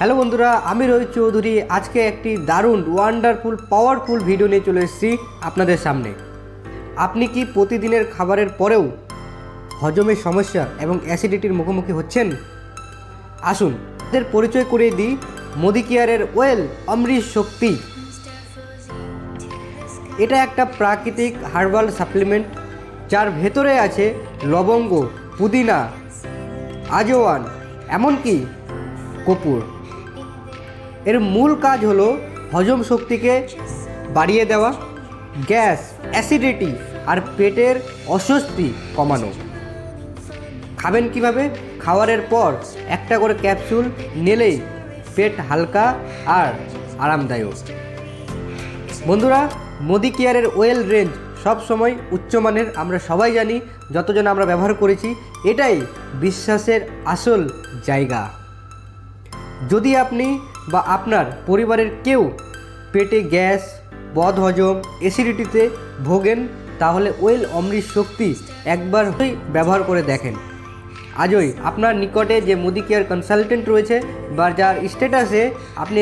Hello বন্ধুরা, আমি রোহিত চৌধুরী। আজকে একটি দারুণ ওয়ান্ডারফুল পাওয়ারফুল ভিডিও নিয়ে চলে এসেছি আপনাদের সামনে। আপনি কি প্রতিদিনের খাবারের পরেও হজমের সমস্যা এবং অ্যাসিডিটির মুখোমুখি হচ্ছেন? আসুন এদের পরিচয় করিয়ে দিই মোদিকেয়ারের ওয়েল অমৃত শক্তি। এটা একটা প্রাকৃতিক হার্বাল সাপ্লিমেন্ট যার ভেতরে আছে লবঙ্গ, পুদিনা, আজওয়ান, এমনকি কর্পূর। এর মূল কাজ হলো হজম শক্তিকে বাড়িয়ে দেওয়া, গ্যাস, অ্যাসিডিটি আর পেটের অস্বস্তি কমানো। খাবেন কিভাবে? খাওয়ারের পর একটা করে ক্যাপসুল নিলেই পেট হালকা আর আরামদায়ক। বন্ধুরা, মোদিকেয়ারের ওয়েল রেঞ্জ সবসময় উচ্চমানের, আমরা সবাই জানি, যতজন আমরা ব্যবহার করেছি। এটাই বিশ্বাসের আসল জায়গা। যদি আপনি বা আপনার পরিবারের কেউ পেটে গ্যাস, বদহজম, অ্যাসিডিটিতে ভোগেন, তাহলে ওয়েল অমৃত শক্তি একবার ব্যবহার করে দেখেন। আজই আপনার নিকটে যে মোদিকেয়ার কনসালটেন্ট রয়েছে বা যার স্ট্যাটাসে আপনি